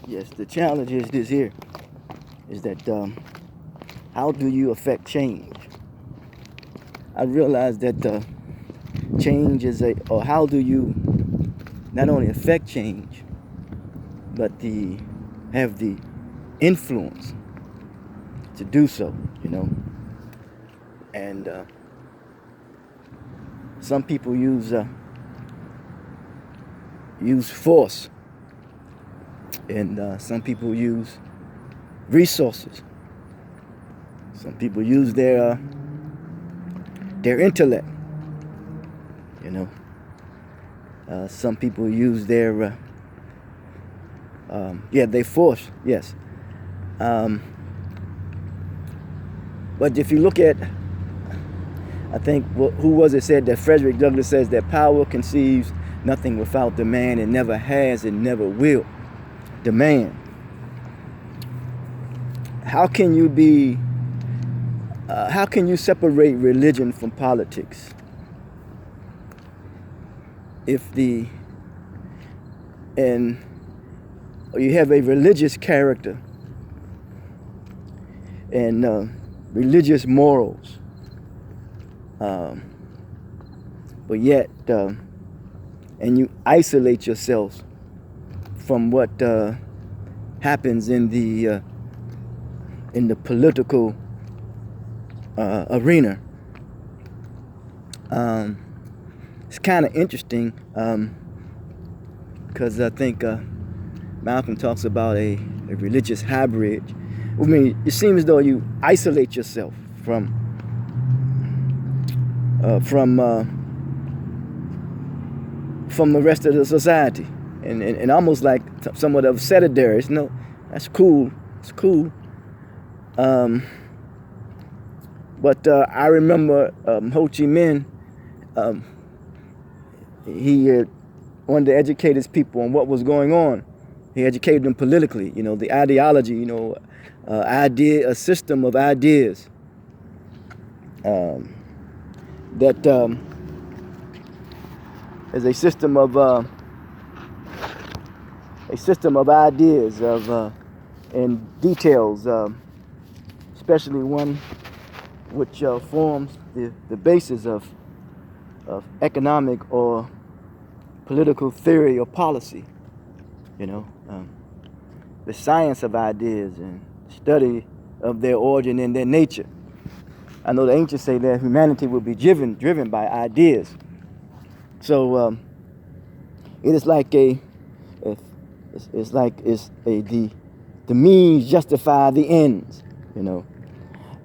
Yes, the challenge is this here, is that how do you affect change? I realize that change is or how do you not only affect change, but have the influence to do so, And some people use force, and some people use resources. Some people use their intellect. Some people use their they force, yes. But if you look at, I think, who was it said that Frederick Douglass says that power conceives nothing without demand and never has and never will demand. How can you separate religion from politics? If you have a religious character and religious morals, but yet and you isolate yourself from what happens in the political arena. It's kind of interesting because I think Malcolm talks about a religious hybrid. I mean, it seems as though you isolate yourself from the rest of the society, and almost like somewhat of sedentary. No, that's cool. It's cool. But I remember Ho Chi Minh. He wanted to educate his people on what was going on. He educated them politically. The ideology. A system of ideas that is a system of ideas and details, especially one which forms the basis of economic or political theory or policy. The science of ideas and study of their origin and their nature. I know the ancients say that humanity will be driven by ideas. So it is like the means justify the ends,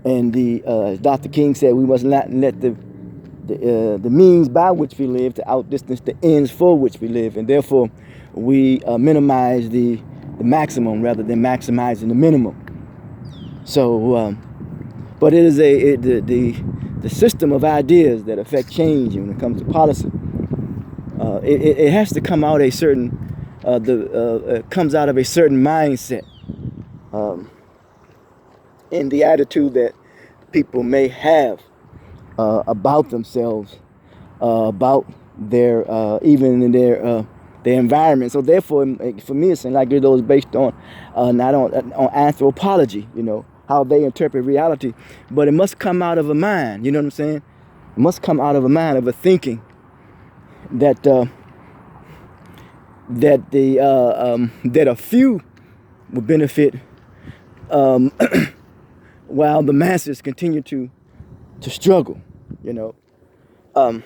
And as Dr. King said, we must not let the means by which we live to outdistance the ends for which we live, and therefore we minimize the maximum rather than maximizing the minimum. So, but it is the system of ideas that affect change when it comes to policy. It has to come out comes out of a certain mindset, in the attitude that people may have about themselves, about their even in their environment. So therefore, for me, it's like it goes based on not on anthropology, how they interpret reality, but it must come out of a mind. You know what I'm saying? It must come out of a mind, of a thinking that a few will benefit while the masses continue to struggle. I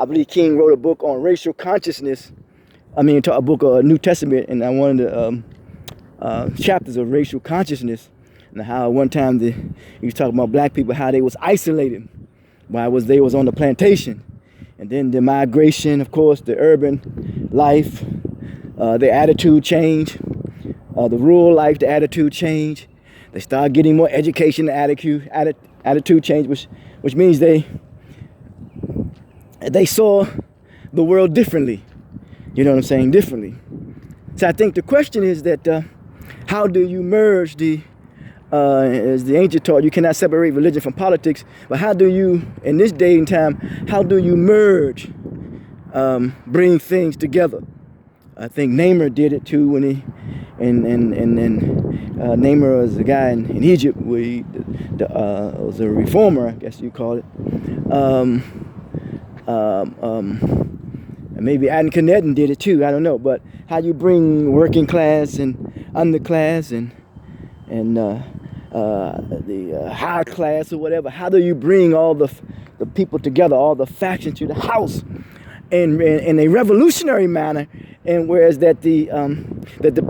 believe King wrote a book on racial consciousness. A book of New Testament, and one of the chapters of racial consciousness, and how one time he was talking about black people, how they was isolated while they was on the plantation, and then the migration, of course, the urban life, their attitude change, the rural life, the attitude change. They start getting more education, the attitude change, which means they saw the world differently. You know what I'm saying? Differently. So I think the question is that how do you merge as the ancient taught, you cannot separate religion from politics, but how do you, in this day and time, how do you merge, bring things together? I think Neymar did it too when he, and Neymar was a guy in Egypt where he was a reformer, I guess you call it. And maybe Adam Canetten did it too. I don't know, but how you bring working class and underclass and the high class or whatever? How do you bring all the people together, all the factions to the house, in a revolutionary manner? And whereas that the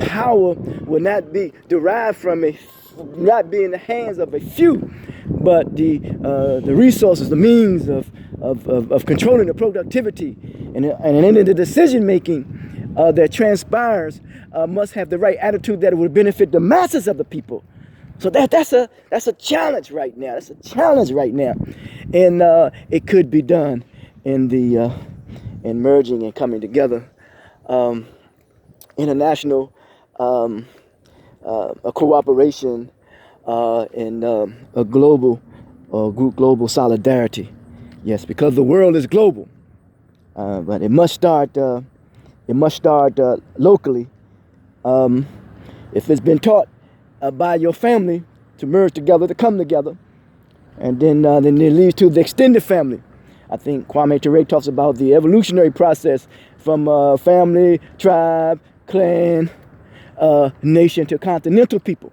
power will not be derived from not be in the hands of a few, but the resources, the means of controlling the productivity and in the decision making that transpires must have the right attitude that it would benefit the masses of the people. So that's a challenge right now. That's a challenge right now, and it could be done in the in merging and coming together, international a cooperation and a global global solidarity. Yes, because the world is global, but it must start. It must start locally. If it's been taught by your family to merge together, to come together, and then it leads to the extended family. I think Kwame Ture talks about the evolutionary process from family, tribe, clan, nation to continental people.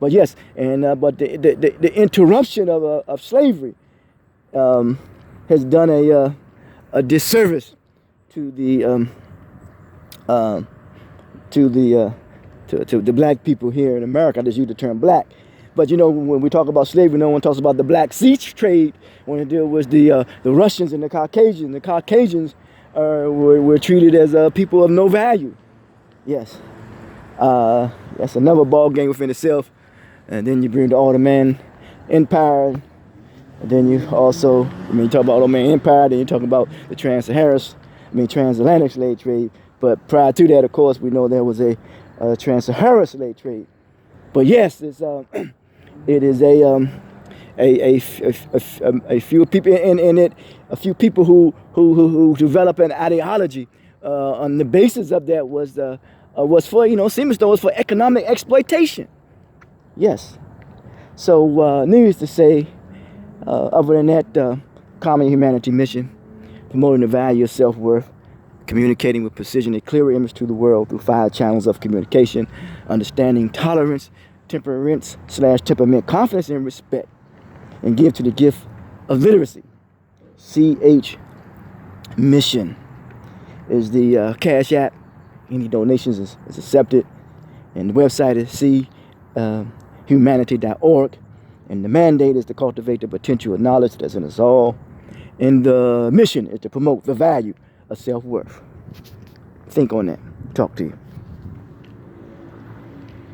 But yes, and but the interruption of slavery has done a disservice to the to the black people here in America. I just use the term black. But you know, when we talk about slavery, no one talks about the Black Sea trade. When it deal with the Russians and the Caucasians. The Caucasians were treated as people of no value. Yes, that's another ball game within itself. And then you bring the Ottoman Empire. And then you also, you talk about Ottoman Empire. Then you talk about the transatlantic slave trade. But prior to that, of course, we know there was a trans-Saharan slave trade. But yes, it's it is a few people in it, a few people who develop an ideology on the basis of that was for, seems though was for economic exploitation. Yes. So needless to say, other than that, common humanity mission, promoting the value of self-worth, communicating with precision, a clearer image to the world through 5 channels of communication, understanding tolerance, temperament/temperament, confidence and respect, and give to the gift of literacy. CH Mission is the Cash App. Any donations is accepted. And the website is humanity.org. And the mandate is to cultivate the potential of knowledge that's in us all. And the mission is to promote the value of self-worth. Think on that. Talk to you.